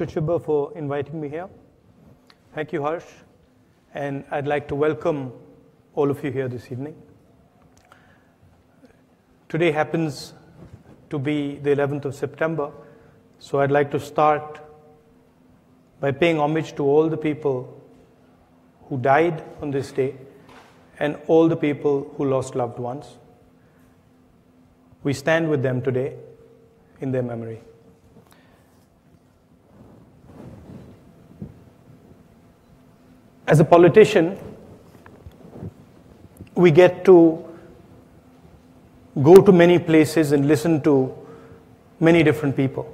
Dr. Chibber, for inviting me here. Thank you, Harsh. And I'd like to welcome all of you here this evening. Today happens to be the 11th of September, so I'd like to start by paying homage to all the people who died on this day and all the people who lost loved ones. We stand with them today in their memory. As a politician, we get to go to many places and listen to many different people.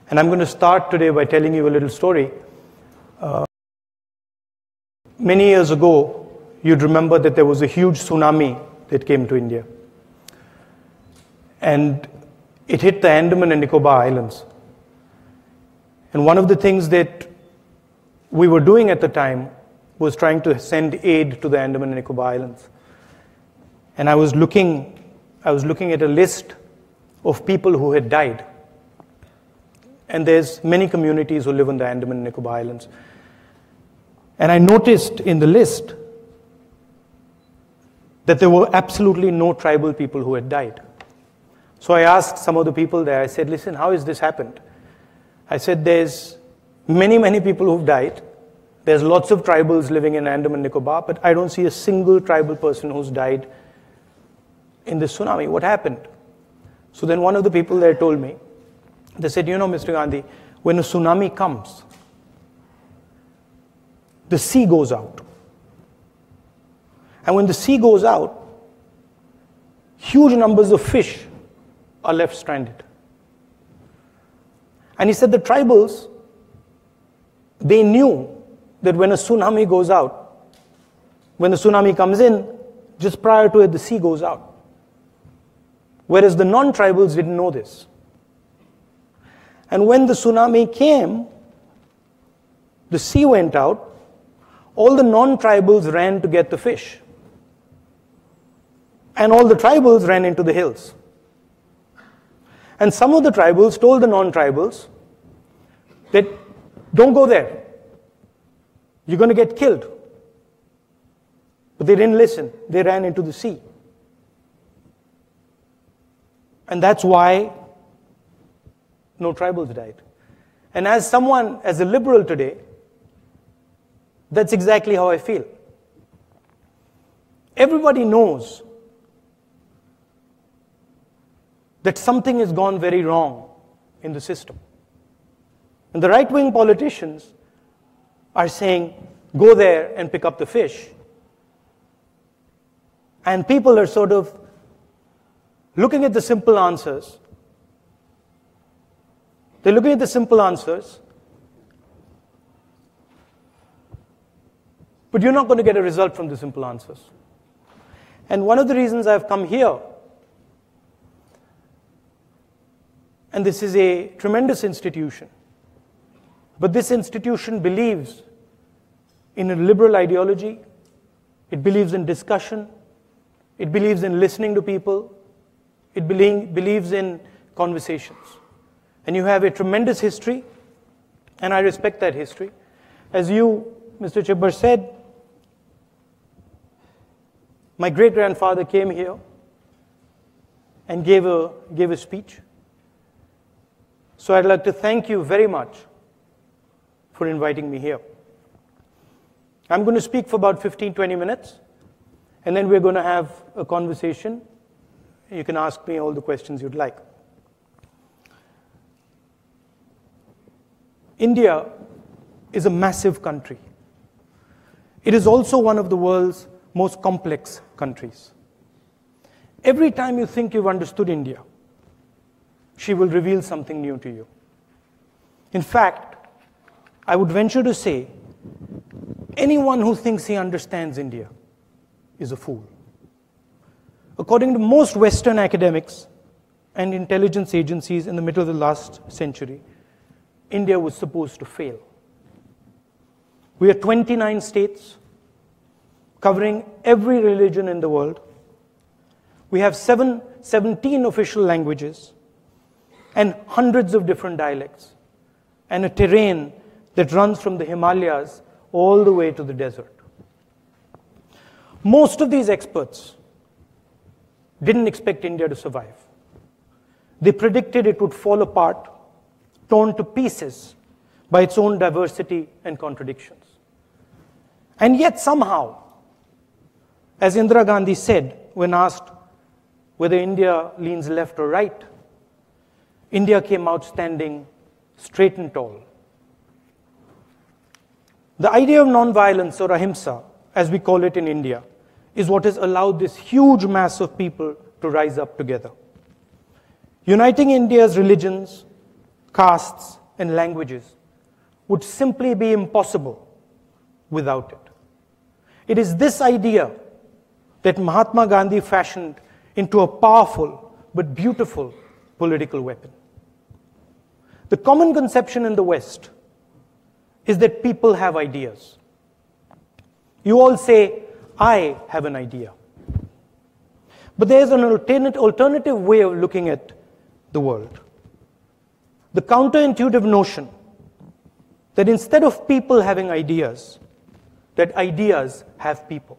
And I'm going to start today by telling you a little story. Many years ago, you'd remember that there was a huge tsunami that came to India. And it hit the Andaman and Nicobar Islands. And one of the things that we were doing at the time was trying to send aid to the Andaman and Nicobar Islands. And I was looking at a list of people who had died. And there's many communities who live on the Andaman and Nicobar Islands. And I noticed in the list that there were absolutely no tribal people who had died. So I asked some of the people there, I said, listen, how has this happened? I said, there's many people who've died. There's lots of tribals living in Andaman and Nicobar, but I don't see a single tribal person who's died in this tsunami. What happened? So then one of the people there told me, they said, you know, Mr. Gandhi, when a tsunami comes, the sea goes out. And when the sea goes out, huge numbers of fish are left stranded. And he said the tribals, they knew that when a tsunami goes out, when the tsunami comes in, just prior to it, the sea goes out. Whereas the non-tribals didn't know this. And when the tsunami came, the sea went out, all the non-tribals ran to get the fish. And all the tribals ran into the hills. And some of the tribals told the non-tribals that, don't go there. You're going to get killed. But they didn't listen. They ran into the sea. And that's why no tribals died. And as a liberal today, that's exactly how I feel. Everybody knows that something has gone very wrong in the system. And the right-wing politicians are saying, go there and pick up the fish. And people are sort of looking at the simple answers. They're looking at the simple answers, but you're not going to get a result from the simple answers. And one of the reasons I've come here, and this is a tremendous institution, but this institution believes in a liberal ideology, it believes in discussion, it believes in listening to people, it believes in conversations. And you have a tremendous history, and I respect that history. As you, Mr. Chibber, said, my great-grandfather came here and gave a speech. So I'd like to thank you very much for inviting me here. I'm going to speak for about 15-20 minutes, and then we're going to have a conversation. You can ask me all the questions you'd like. India is a massive country. It is also one of the world's most complex countries. Every time you think you've understood India, she will reveal something new to you. In fact, I would venture to say, anyone who thinks he understands India is a fool. According to most Western academics and intelligence agencies in the middle of the last century, India was supposed to fail. We are 29 states, covering every religion in the world. We have 17 official languages and hundreds of different dialects. and a terrain that runs from the Himalayas all the way to the desert. Most of these experts didn't expect India to survive. They predicted it would fall apart, torn to pieces by its own diversity and contradictions. And yet somehow, as Indira Gandhi said when asked whether India leans left or right, India came out standing straight and tall. The idea of non-violence, or ahimsa, as we call it in India, is what has allowed this huge mass of people to rise up together. Uniting India's religions, castes, and languages would simply be impossible without it. It is this idea that Mahatma Gandhi fashioned into a powerful but beautiful political weapon. The common conception in the West is that people have ideas. You all say, I have an idea. But there's an alternative way of looking at the world. The counterintuitive notion that instead of people having ideas, that ideas have people.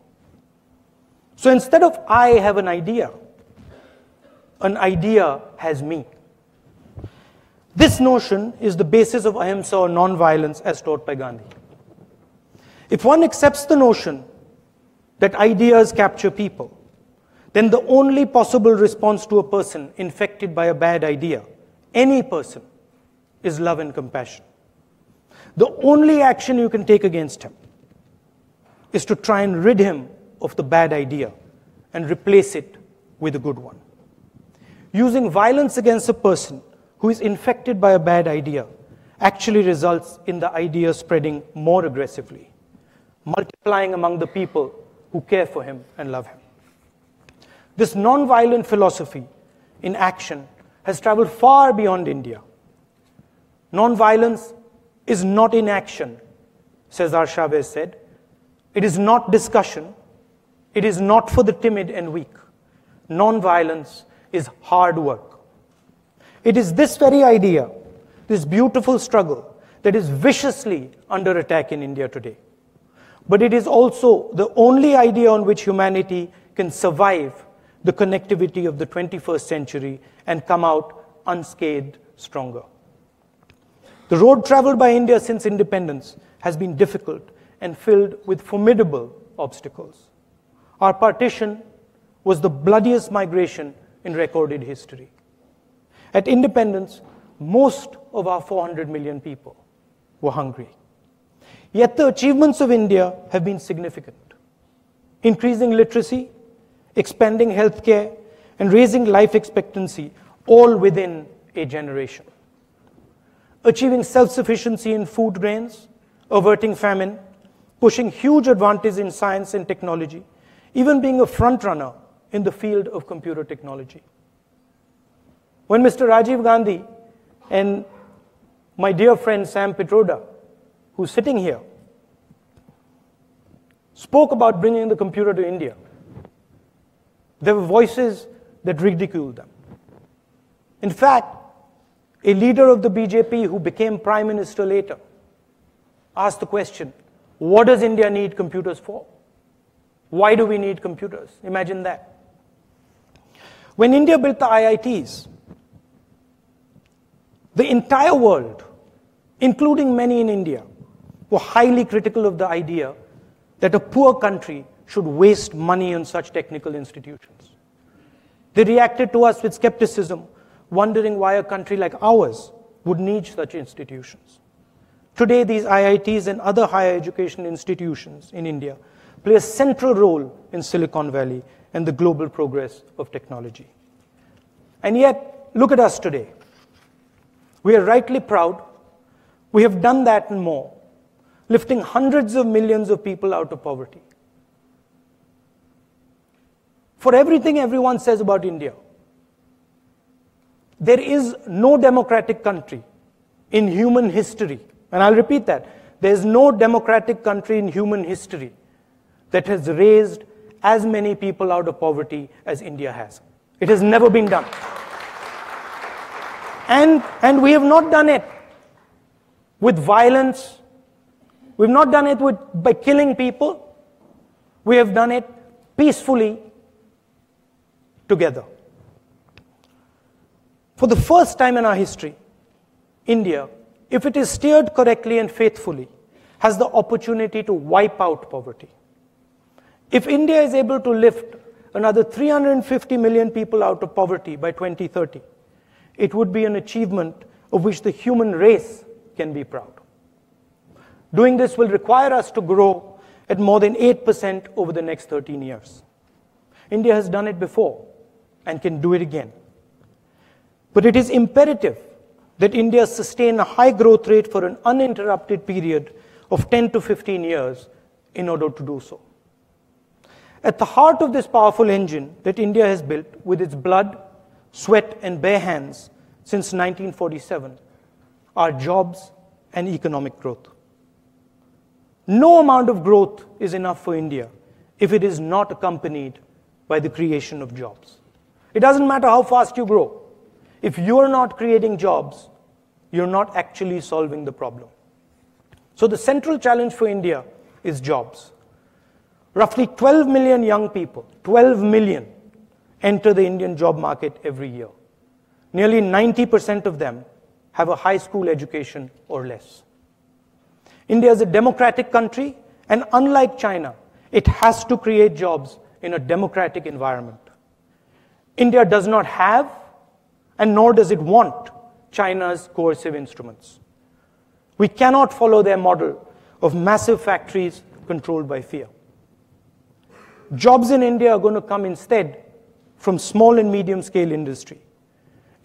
So instead of I have an idea has me. This notion is the basis of ahimsa, or non-violence, as taught by Gandhi. If one accepts the notion that ideas capture people, then the only possible response to a person infected by a bad idea, any person, is love and compassion. The only action you can take against him is to try and rid him of the bad idea and replace it with a good one. Using violence against a person who is infected by a bad idea actually results in the idea spreading more aggressively, multiplying among the people who care for him and love him. This non-violent philosophy in action has traveled far beyond India. Non-violence is not inaction, Cesar Chavez said. It is not discussion. It is not for the timid and weak. Non-violence is hard work. It is this very idea, this beautiful struggle, that is viciously under attack in India today. But it is also the only idea on which humanity can survive the connectivity of the 21st century and come out unscathed stronger. The road traveled by India since independence has been difficult and filled with formidable obstacles. Our partition was the bloodiest migration in recorded history. At independence, most of our 400 million people were hungry. Yet the achievements of India have been significant. Increasing literacy, expanding healthcare, and raising life expectancy, all within a generation. Achieving self-sufficiency in food grains, averting famine, pushing huge advances in science and technology, even being a front-runner in the field of computer technology. When Mr. Rajiv Gandhi and my dear friend Sam Pitroda, who's sitting here, spoke about bringing the computer to India, there were voices that ridiculed them. In fact, a leader of the BJP who became prime minister later asked the question, what does India need computers for? Why do we need computers? Imagine that. When India built the IITs, the entire world, including many in India, were highly critical of the idea that a poor country should waste money on such technical institutions. They reacted to us with skepticism, wondering why a country like ours would need such institutions. Today, these IITs and other higher education institutions in India play a central role in Silicon Valley and the global progress of technology. And yet, look at us today. We are rightly proud. We have done that and more, lifting hundreds of millions of people out of poverty. For everything everyone says about India, there is no democratic country in human history, and I'll repeat that, there is no democratic country in human history that has raised as many people out of poverty as India has. It has never been done. And we have not done it with violence. We've not done it by killing people. We have done it peacefully together. For the first time in our history, India, if it is steered correctly and faithfully, has the opportunity to wipe out poverty. If India is able to lift another 350 million people out of poverty by 2030, it would be an achievement of which the human race can be proud. Doing this will require us to grow at more than 8% over the next 13 years. India has done it before and can do it again. But it is imperative that India sustain a high growth rate for an uninterrupted period of 10 to 15 years in order to do so. At the heart of this powerful engine that India has built with its blood, sweat, and bare hands since 1947 are jobs and economic growth. No amount of growth is enough for India if it is not accompanied by the creation of jobs. It doesn't matter how fast you grow. If you're not creating jobs, you're not actually solving the problem. So the central challenge for India is jobs. Roughly 12 million young people, 12 million, enter the Indian job market every year. Nearly 90% of them have a high school education or less. India is a democratic country, and unlike China, it has to create jobs in a democratic environment. India does not have, and nor does it want, China's coercive instruments. We cannot follow their model of massive factories controlled by fear. Jobs in India are going to come instead from small and medium scale industry.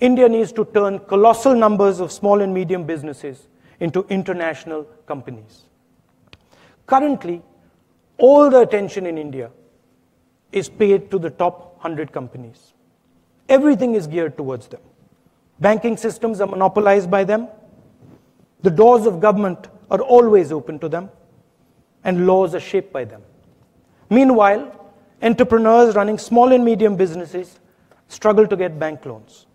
India needs to turn colossal numbers of small and medium businesses into international companies. Currently, all the attention in India is paid to the top 100 companies. Everything is geared towards them. Banking systems are monopolized by them. The doors of government are always open to them, and laws are shaped by them. Meanwhile, entrepreneurs running small and medium businesses struggle to get bank loans.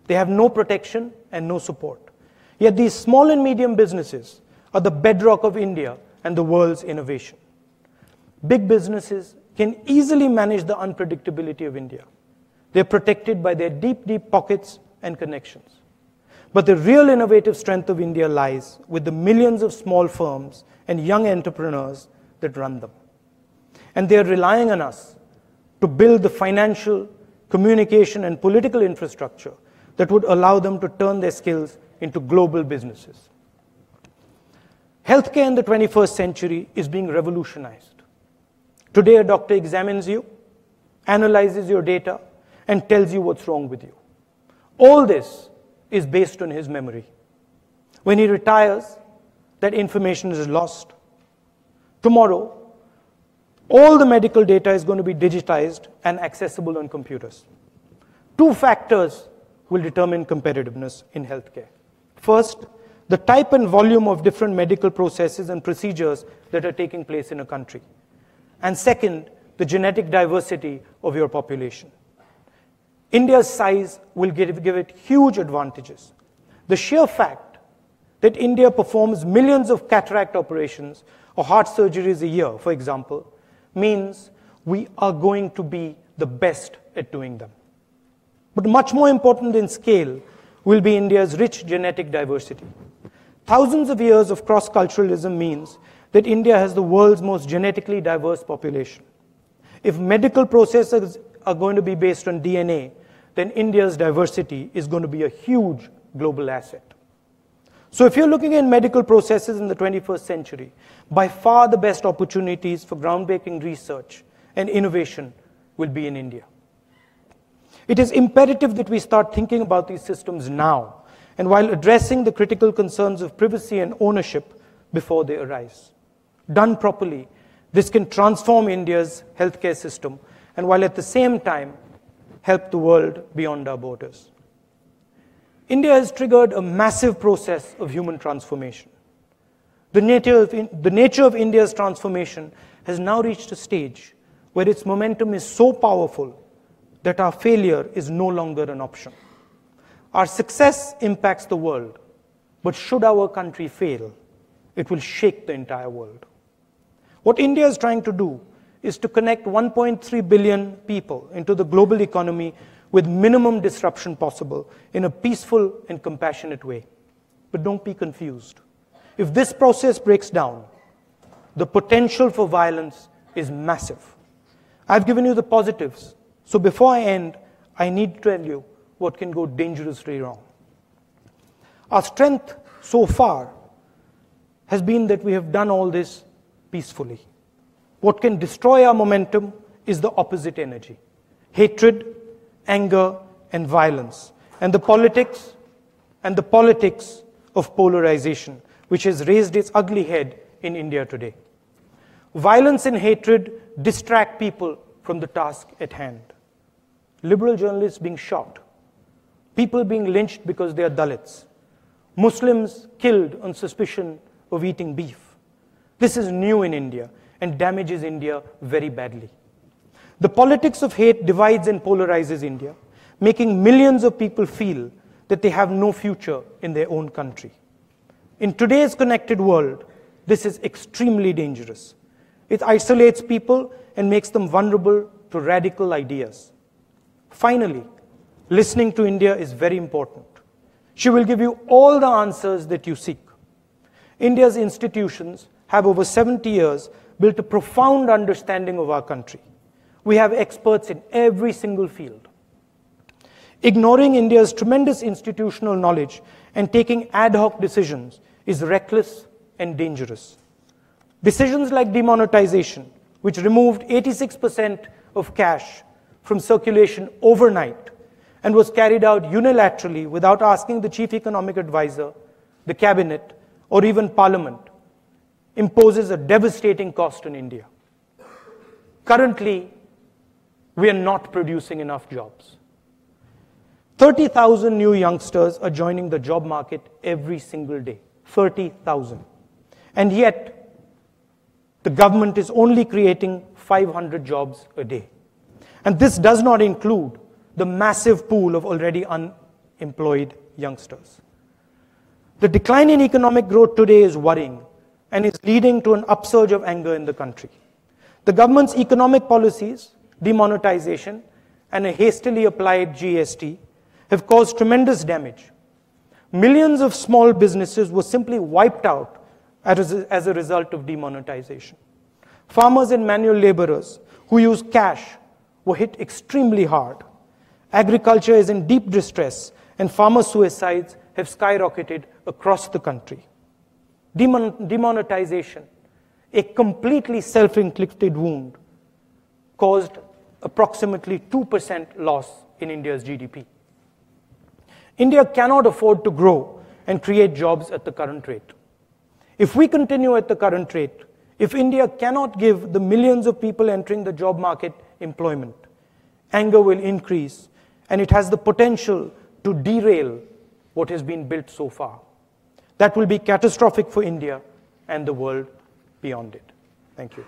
They have no protection and no support. Yet these small and medium businesses are the bedrock of India and the world's innovation. Big businesses can easily manage the unpredictability of India. They're protected by their deep, deep pockets and connections. But the real innovative strength of India lies with the millions of small firms and young entrepreneurs that run them. And they're relying on us to build the financial, communication, and political infrastructure that would allow them to turn their skills into global businesses. Healthcare in the 21st century is being revolutionized. Today, a doctor examines you, analyzes your data, and tells you what's wrong with you. All this is based on his memory. When he retires, that information is lost. Tomorrow, all the medical data is going to be digitized and accessible on computers. Two factors will determine competitiveness in healthcare. First, the type and volume of different medical processes and procedures that are taking place in a country. And second, the genetic diversity of your population. India's size will give it huge advantages. The sheer fact that India performs millions of cataract operations or heart surgeries a year, for example, means we are going to be the best at doing them. But much more important than scale will be India's rich genetic diversity. Thousands of years of cross-culturalism means that India has the world's most genetically diverse population. If medical processes are going to be based on DNA, then India's diversity is going to be a huge global asset. So if you're looking at medical processes in the 21st century, by far the best opportunities for groundbreaking research and innovation will be in India. It is imperative that we start thinking about these systems now, and while addressing the critical concerns of privacy and ownership before they arise. Done properly, this can transform India's healthcare system, and while at the same time, help the world beyond our borders. India has triggered a massive process of human transformation. The nature of India's transformation has now reached a stage where its momentum is so powerful that our failure is no longer an option. Our success impacts the world, But should our country fail, it will shake the entire world. What India is trying to do is to connect 1.3 billion people into the global economy with minimum disruption possible in a peaceful and compassionate way. But don't be confused. If this process breaks down, the potential for violence is massive. I've given you the positives. So before I end, I need to tell you what can go dangerously wrong. Our strength so far has been that we have done all this peacefully. What can destroy our momentum is the opposite energy: hatred, anger, and violence, and the politics of polarization, which has raised its ugly head in India today. Violence and hatred distract people from the task at hand. Liberal journalists being shot, people being lynched because they are Dalits, Muslims killed on suspicion of eating beef. This is new in India and damages India very badly. The politics of hate divides and polarizes India, making millions of people feel that they have no future in their own country. In today's connected world, this is extremely dangerous. It isolates people and makes them vulnerable to radical ideas. Finally, listening to India is very important. She will give you all the answers that you seek. India's institutions have over 70 years built a profound understanding of our country. We have experts in every single field. Ignoring India's tremendous institutional knowledge and taking ad hoc decisions is reckless and dangerous. Decisions like demonetisation, which removed 86% of cash from circulation overnight and was carried out unilaterally without asking the chief economic advisor, the cabinet, or even parliament, imposes a devastating cost on India. Currently, we are not producing enough jobs. 30,000 new youngsters are joining the job market every single day. 30,000. And yet, the government is only creating 500 jobs a day. And this does not include the massive pool of already unemployed youngsters. The decline in economic growth today is worrying and is leading to an upsurge of anger in the country. The government's economic policies, demonetisation, and a hastily applied GST have caused tremendous damage. Millions of small businesses were simply wiped out as a result of demonetisation. Farmers and manual laborers who use cash were hit extremely hard. Agriculture is in deep distress, and farmer suicides have skyrocketed across the country. Demonetisation, a completely self-inflicted wound, caused approximately 2% loss in India's GDP. India cannot afford to grow and create jobs at the current rate. If we continue at the current rate, if India cannot give the millions of people entering the job market employment, anger will increase, and it has the potential to derail what has been built so far. That will be catastrophic for India and the world beyond it. Thank you.